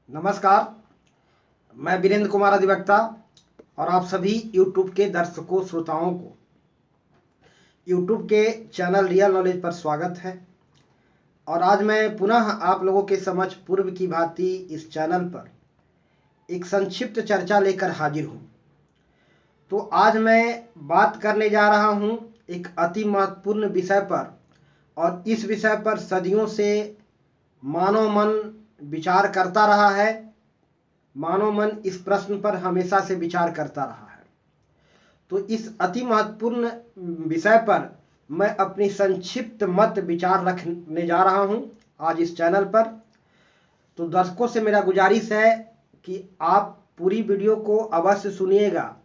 नमस्कार। मैं वीरेंद्र कुमार अधिवक्ता और आप सभी YouTube के दर्शकों श्रोताओं को YouTube के चैनल रियल नॉलेज पर स्वागत है। और आज मैं पुनः आप लोगों के समक्ष पूर्व की भांति इस चैनल पर एक संक्षिप्त चर्चा लेकर हाजिर हूँ। तो आज मैं बात करने जा रहा हूँ एक अति महत्वपूर्ण विषय पर, और इस विषय पर सदियों से मानव मन विचार करता रहा है। मानव मन इस प्रश्न पर हमेशा से विचार करता रहा है। तो इस अति महत्वपूर्ण विषय पर मैं अपनी संक्षिप्त मत विचार रखने जा रहा हूं आज इस चैनल पर। तो दर्शकों से मेरा गुजारिश है कि आप पूरी वीडियो को अवश्य सुनिएगा,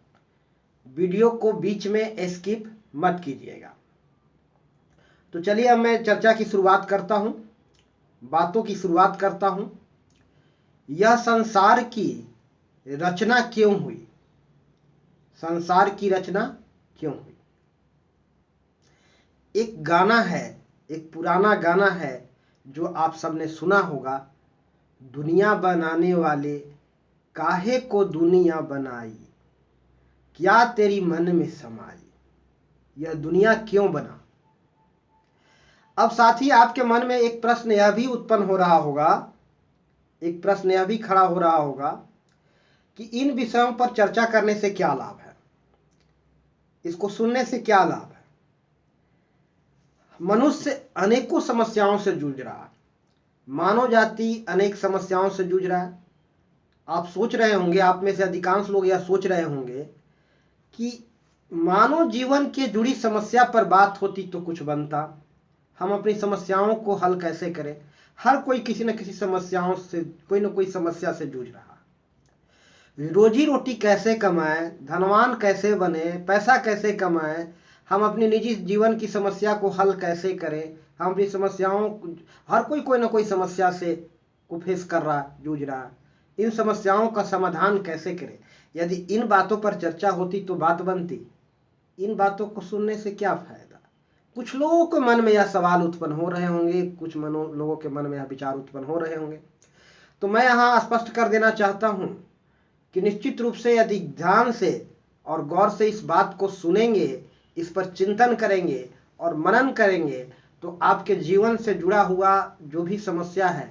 वीडियो को बीच में स्किप मत कीजिएगा। तो चलिए अब मैं चर्चा की शुरुआत करता हूं, बातों की शुरुआत करता हूं। यह संसार की रचना क्यों हुई? संसार की रचना क्यों हुई? एक गाना है, एक पुराना गाना है जो आप सबने सुना होगा, दुनिया बनाने वाले काहे को दुनिया बनाई, क्या तेरी मन में समाई। यह दुनिया क्यों बना? अब साथ ही आपके मन में एक प्रश्न यह भी उत्पन्न हो रहा होगा, एक प्रश्न यह भी खड़ा हो रहा होगा कि इन विषयों पर चर्चा करने से क्या लाभ है, इसको सुनने से क्या लाभ है। मनुष्य अनेकों समस्याओं से जूझ रहा है, मानव जाति अनेक समस्याओं से जूझ रहा है। आप सोच रहे होंगे, आप में से अधिकांश लोग यह सोच रहे होंगे कि मानव जीवन के जुड़ी समस्या पर बात होती तो कुछ बनता, हम अपनी समस्याओं को हल कैसे करें। हर कोई किसी न किसी समस्याओं से, कोई न कोई समस्या से जूझ रहा है। रोजी रोटी कैसे कमाएं, धनवान कैसे बने, पैसा कैसे कमाएं, हम अपनी निजी जीवन की समस्या को हल कैसे करें। हम अपनी समस्याओं, हर कोई न कोई समस्या से को फेस कर रहा, जूझ रहा। इन समस्याओं का समाधान कैसे करें। यदि इन बातों पर चर्चा होती तो बात बनती। इन बातों को सुनने से क्या फायदा? कुछ लोगों के मन में यह सवाल उत्पन्न हो रहे होंगे, कुछ लोगों के मन में यह विचार उत्पन्न हो रहे होंगे। तो मैं यहाँ स्पष्ट कर देना चाहता हूँ कि निश्चित रूप से यदि ध्यान से और गौर से इस बात को सुनेंगे, इस पर चिंतन करेंगे और मनन करेंगे, तो आपके जीवन से जुड़ा हुआ जो भी समस्या है,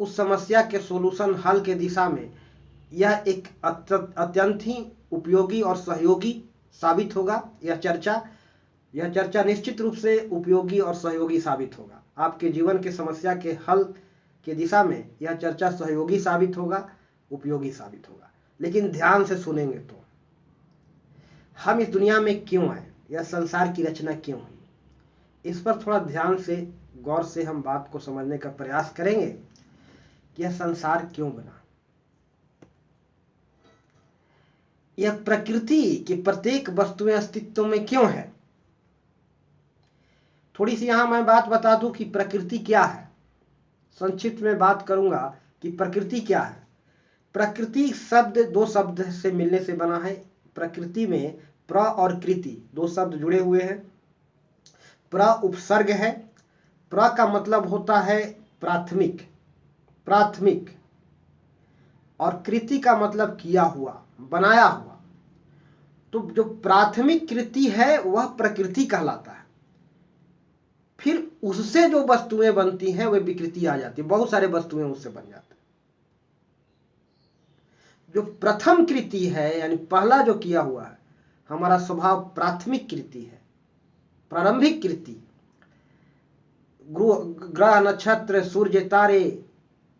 उस समस्या के सॉल्यूशन, हल के दिशा में यह एक अत्यंत ही उपयोगी और सहयोगी साबित होगा। यह चर्चा निश्चित रूप से उपयोगी और सहयोगी साबित होगा। आपके जीवन के समस्या के हल के दिशा में यह चर्चा सहयोगी साबित होगा, उपयोगी साबित होगा। लेकिन ध्यान से सुनेंगे तो हम इस दुनिया में क्यों आए, यह संसार की रचना क्यों हुई, इस पर थोड़ा ध्यान से, गौर से हम बात को समझने का प्रयास करेंगे कि यह संसार क्यों बना। यह प्रकृति की प्रत्येक वस्तुएं अस्तित्व में क्यों है। थोड़ी सी यहां मैं बात बता दूं कि प्रकृति क्या है। संक्षिप्त में बात करूंगा कि प्रकृति क्या है। प्रकृति शब्द दो शब्द से मिलने से बना है। प्रकृति में प्र और कृति दो शब्द जुड़े हुए हैं। प्र उपसर्ग है। प्र का मतलब होता है प्राथमिक, प्राथमिक, और कृति का मतलब किया हुआ, बनाया हुआ। तो जो प्राथमिक कृति है वह प्रकृति कहलाता है। फिर उससे जो वस्तुएं बनती हैं वह विकृति आ जाती है, बहुत सारे वस्तुएं उससे बन जाती हैं। जो प्रथम कृति है, यानी पहला जो किया हुआ है, हमारा स्वभाव प्राथमिक कृति है, प्रारंभिक कृति। ग्रह, नक्षत्र, सूर्य, तारे,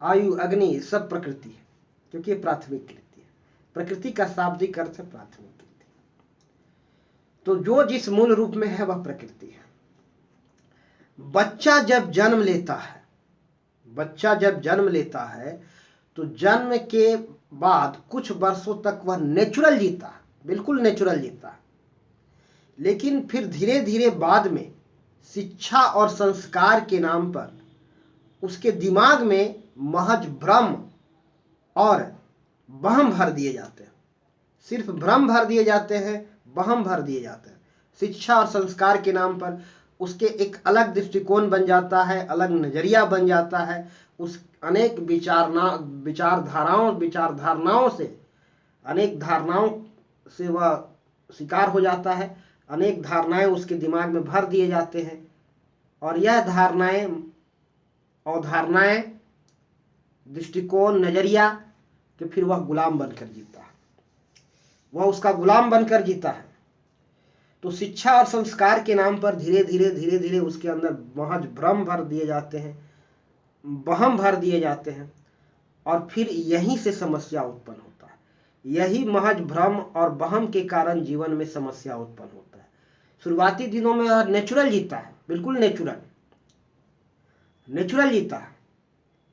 आयु, अग्नि सब प्रकृति है, क्योंकि ये प्राथमिक कृति है। प्रकृति का शाब्दिक अर्थ है प्राथमिक कृति। तो जो जिस मूल रूप में है वह प्रकृति है। बच्चा जब जन्म लेता है, बच्चा जब जन्म लेता है तो जन्म के बाद कुछ वर्षों तक वह नेचुरल जीता है, बिल्कुल नेचुरल जीता है। लेकिन फिर धीरे धीरे बाद में शिक्षा और संस्कार के नाम पर उसके दिमाग में महज भ्रम और वहम भर दिए जाते हैं। सिर्फ भ्रम भर दिए जाते हैं, वहम भर दिए जाते हैं। शिक्षा और संस्कार के नाम पर उसके एक अलग दृष्टिकोण बन जाता है, अलग नजरिया बन जाता है। अनेक विचारधाराओं से, अनेक धारणाओं से वह शिकार हो जाता है। अनेक धारणाएं उसके दिमाग में भर दिए जाते हैं और यह धारणाएं, अवधारणाएं, दृष्टिकोण, नजरिया कि फिर वह गुलाम बनकर जीता है, वह उसका गुलाम बनकर जीता है। तो शिक्षा और संस्कार के नाम पर धीरे धीरे उसके अंदर महज भ्रम भर दिए जाते हैं, वहम भर दिए जाते हैं और फिर यहीं से समस्या उत्पन्न होता है। यही महज भ्रम और वहम के कारण जीवन में समस्या उत्पन्न होता है। शुरुआती दिनों में वह नेचुरल जीता है, बिल्कुल नेचुरल जीता है,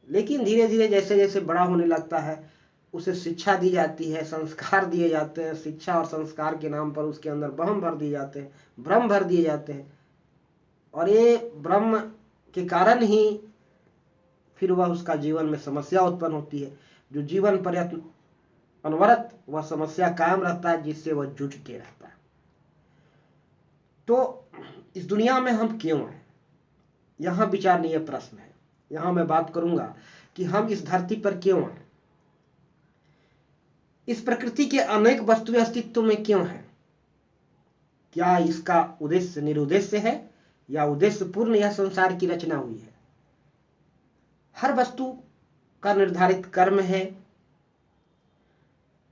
लेकिन धीरे धीरे जैसे जैसे बड़ा होने लगता है उसे शिक्षा दी जाती है, संस्कार दिए जाते हैं। शिक्षा और संस्कार के नाम पर उसके अंदर वहम भर दिए जाते हैं, भ्रम भर दिए जाते हैं और ये भ्रम के कारण ही फिर वह उसका जीवन में समस्या उत्पन्न होती है। जो जीवन पर्यंत अनवरत वह समस्या कायम रहता है, जिससे वह जूझते रहता है। तो इस दुनिया में हम क्यों हैं, यहाँ विचारणीय प्रश्न है। यहाँ मैं बात करूंगा कि हम इस धरती पर क्यों हैं, इस प्रकृति के अनेक वस्तुएं अस्तित्व में क्यों हैं, क्या इसका उद्देश्य निरुद्देश्य है या उद्देश्य पूर्ण यह संसार की रचना हुई है। हर वस्तु का निर्धारित कर्म है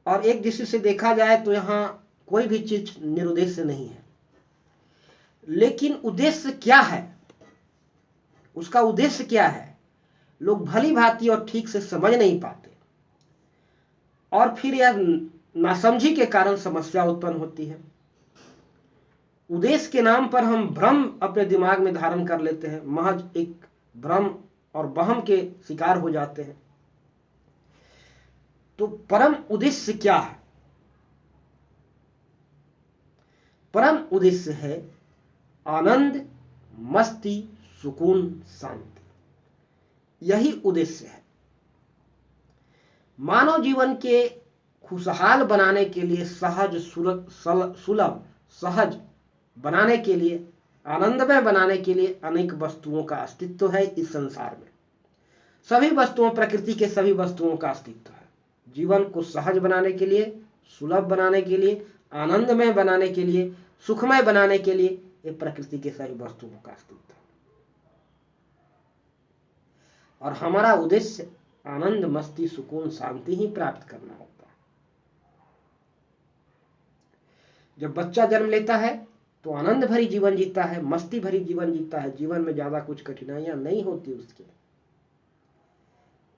और एक दृष्टि से देखा जाए तो यहाँ कोई भी चीज निरुद्देश्य नहीं है, लेकिन उद्देश्य क्या है, उसका उद्देश्य क्या है, लोग भली भांति और ठीक से समझ नहीं पाते और फिर यह नासमझी के कारण समस्या उत्पन्न होती है। उद्देश्य के नाम पर हम भ्रम अपने दिमाग में धारण कर लेते हैं, महज एक भ्रम और वहम के शिकार हो जाते हैं। तो परम उद्देश्य क्या है? परम उद्देश्य है आनंद, मस्ती, सुकून, शांति। यही उद्देश्य है। मानव जीवन के खुशहाल बनाने के लिए, सुलभ सहज बनाने के लिए, आनंदमय बनाने के लिए अनेक वस्तुओं का अस्तित्व है इस संसार में। सभी वस्तुओं, प्रकृति के सभी वस्तुओं का अस्तित्व है। जीवन को सहज बनाने के लिए, सुलभ बनाने के लिए, आनंदमय बनाने के लिए, सुखमय बनाने के लिए ये प्रकृति के सभी वस्तुओं का अस्तित्व है। और हमारा उद्देश्य आनंद, मस्ती, सुकून, शांति ही प्राप्त करना होता है। जब बच्चा जन्म लेता है तो आनंद भरी जीवन जीता है, मस्ती भरी जीवन जीता है, जीवन में ज्यादा कुछ कठिनाइयां नहीं होती उसके।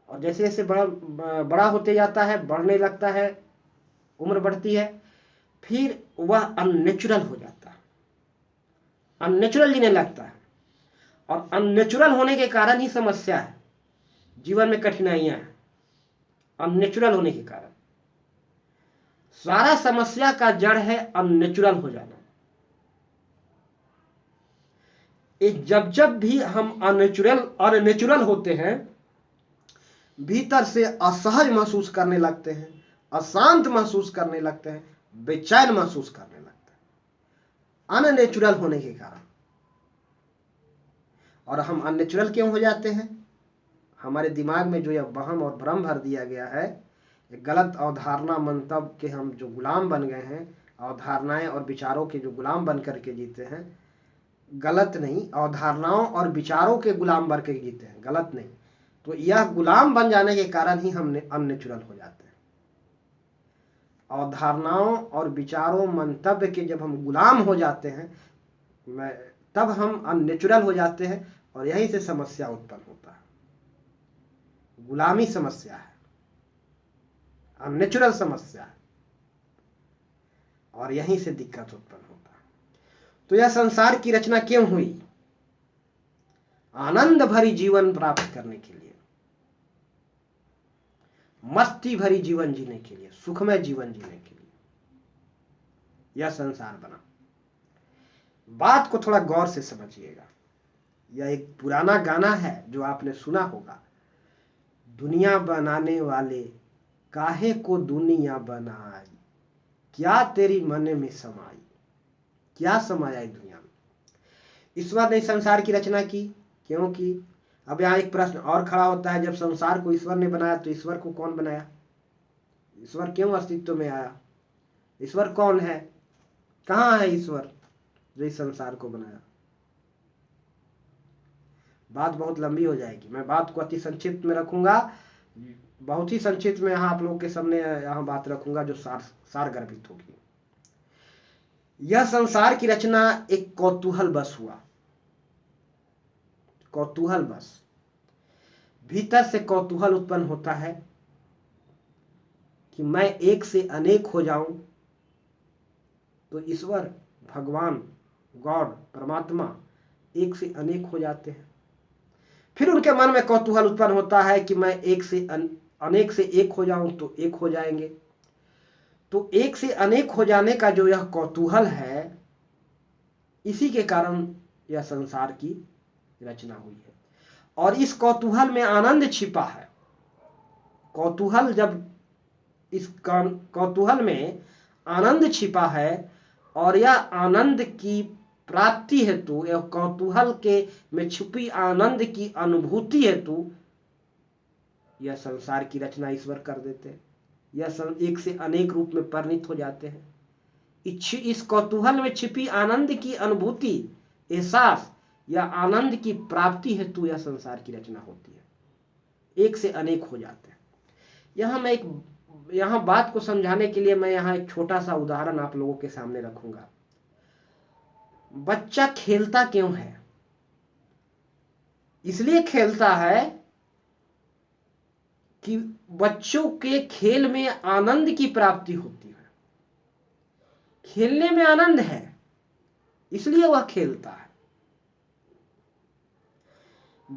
और जैसे जैसे बड़ा होते जाता है, बढ़ने लगता है, उम्र बढ़ती है, फिर वह अननेचुरल हो जाता है, अननेचुरल जीने लगता है। और अननेचुरल होने के कारण ही समस्या है, जीवन में कठिनाइयां हैं, अननेचुरल होने के कारण। सारा समस्या का जड़ है अननेचुरल हो जाना। जब जब भी हम अननेचुरल होते हैं, भीतर से असहज महसूस करने लगते हैं, अशांत महसूस करने लगते हैं, बेचैन महसूस करने लगते हैं अननेचुरल होने के कारण। और हम अननेचुरल क्यों हो जाते हैं? हमारे दिमाग में जो यह वहम और भ्रम भर दिया गया है, गलत अवधारणा मंतव्य के हम जो गुलाम बन गए हैं, अवधारणाएं और विचारों के जो गुलाम बन करके जीते हैं, गलत नहीं, अवधारणाओं और विचारों के गुलाम बन के जीते हैं, गलत नहीं। तो यह गुलाम बन जाने के कारण ही हम अननेचुरल हो जाते हैं। अवधारणाओं और विचारों, मंतव्य के जब हम गुलाम हो जाते हैं, तब हम अननेचुरल हो जाते हैं और यहीं से समस्या उत्पन्न होता है। गुलामी समस्या है, अननेचुरल समस्या है और यहीं से दिक्कत उत्पन्न होता है। तो यह संसार की रचना क्यों हुई? आनंद भरी जीवन प्राप्त करने के लिए, मस्ती भरी जीवन जीने के लिए, सुखमय जीवन जीने के लिए यह संसार बना। बात को थोड़ा गौर से समझिएगा। यह एक पुराना गाना है जो आपने सुना होगा, दुनिया बनाने वाले काहे को दुनिया बनाई, क्या तेरी मन में समाई। क्या समाया दुनिया में? ईश्वर ने संसार की रचना की क्योंकि अब यहाँ एक प्रश्न और खड़ा होता है, जब संसार को ईश्वर ने बनाया तो ईश्वर को कौन बनाया? ईश्वर क्यों अस्तित्व में आया? ईश्वर कौन है? कहाँ है ईश्वर जो इस संसार को बनाया? बात बहुत लंबी हो जाएगी, मैं बात को अति संक्षिप्त में रखूंगा, बहुत ही संक्षिप्त में यहाँ आप लोगों के सामने यहाँ बात रखूंगा जो सार गर्भित होगी। यह संसार की रचना एक कौतूहल बस हुआ, कौतूहल बस। भीतर से कौतूहल उत्पन्न होता है कि मैं एक से अनेक हो जाऊं, तो ईश्वर, भगवान, गॉड, परमात्मा एक से अनेक हो जाते हैं। फिर उनके मन में कौतूहल उत्पन्न होता है कि मैं एक से अनेक से एक हो जाऊं तो एक हो जाएंगे। तो एक से अनेक हो जाने का जो यह कौतूहल है, इसी के कारण यह संसार की रचना हुई है। और इस कौतूहल में आनंद छिपा है। कौतूहल, जब इस कौतूहल में आनंद छिपा है और यह आनंद की प्राप्ति हेतु, यह कौतूहल के में छुपी आनंद की अनुभूति हेतु यह संसार की रचना ईश्वर कर देते हैं। यह एक से अनेक रूप में परिणित हो जाते हैं। इस कौतूहल में छिपी आनंद की अनुभूति, एहसास या आनंद की प्राप्ति हेतु यह संसार की रचना होती है। एक से अनेक हो जाते हैं। यहाँ बात को समझाने के लिए मैं यहाँ एक छोटा सा उदाहरण आप लोगों के सामने रखूंगा। बच्चा खेलता क्यों है? इसलिए खेलता है कि बच्चों के खेल में आनंद की प्राप्ति होती है। खेलने में आनंद है, इसलिए वह खेलता है।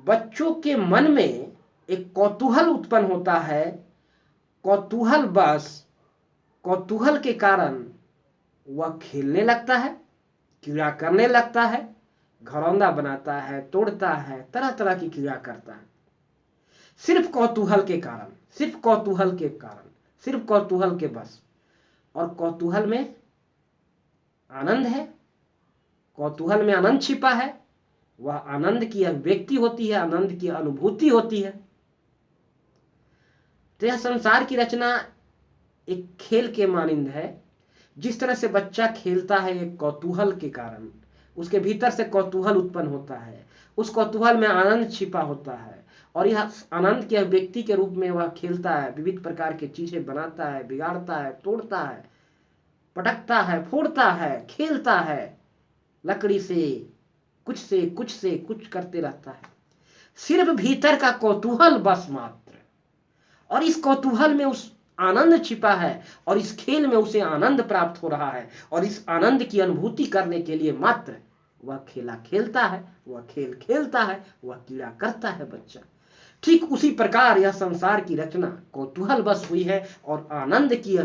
बच्चों के मन में एक कौतूहल उत्पन्न होता है। कौतूहल बस, कौतूहल के कारण वह खेलने लगता है, क्रिया करने लगता है, घरौंदा बनाता है, तोड़ता है, तरह तरह की क्रिया करता है। सिर्फ कौतूहल के कारण, सिर्फ कौतूहल के कारण, सिर्फ कौतूहल के बस। और कौतूहल में आनंद है, कौतूहल में आनंद छिपा है। वह आनंद की अभिव्यक्ति होती है, आनंद की अनुभूति होती है। तो यह संसार की रचना एक खेल के मानिंद है। जिस तरह से बच्चा खेलता है एक कौतूहल के कारण, उसके भीतर से कौतूहल उत्पन्न होता है, उस कौतूहल में आनंद छिपा होता है और यह आनंद के व्यक्ति के रूप में वह खेलता है, विविध प्रकार की चीजें बनाता है, बिगाड़ता है, तोड़ता है, पटकता है, फोड़ता है, खेलता है, लकड़ी से कुछ करते रहता है। सिर्फ भीतर का कौतूहल बस मात्र। और इस कौतूहल में उस आनंद छिपा है और इस खेल में उसे आनंद प्राप्त हो रहा है और इस आनंद की अनुभूति करने के लिए मात्र वह खेला खेलता है, वह खेल खेलता है, वह क्रीड़ा करता है बच्चा। ठीक उसी प्रकार यह संसार की रचना कौतूहल बस हुई है और आनंद की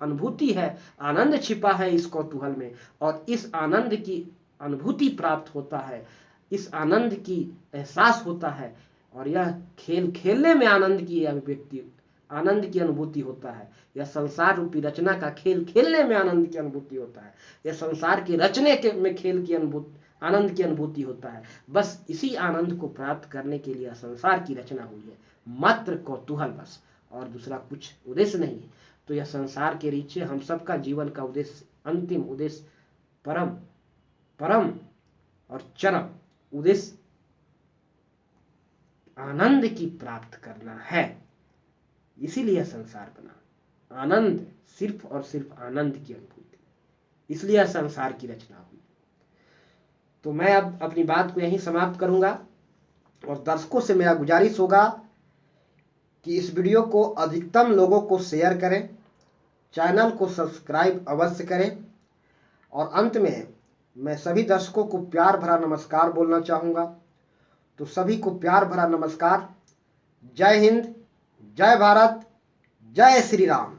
अनुभूति है, आनंद छिपा है इस कौतूहल में और इस आनंद की अनुभूति प्राप्त होता है, इस आनंद की एहसास होता है और यह खेल खेलने में आनंद की अभिव्यक्ति, आनंद की अनुभूति होता है। यह संसार रूपी रचना का खेल खेलने में आनंद की अनुभूति होता है। यह संसार के रचने के में खेल की अनुभूति, आनंद की अनुभूति होता है। बस इसी आनंद को प्राप्त करने के लिए संसार की रचना हुई है, मात्र कौतूहल बस, और दूसरा कुछ उद्देश्य नहीं है। तो यह संसार के नीचे हम सबका जीवन का उद्देश्य, अंतिम उद्देश्य, परम और चरम उद्देश्य आनंद की प्राप्त करना है। इसीलिए संसार बना, आनंद, सिर्फ और सिर्फ आनंद की अनुभूति, इसलिए संसार की रचना हुई। तो मैं अब अपनी बात को यहीं समाप्त करूंगा और दर्शकों से मेरा गुजारिश होगा कि इस वीडियो को अधिकतम लोगों को शेयर करें, चैनल को सब्सक्राइब अवश्य करें और अंत में मैं सभी दर्शकों को प्यार भरा नमस्कार बोलना चाहूँगा। तो सभी को प्यार भरा नमस्कार। जय हिंद, जय भारत, जय श्री राम।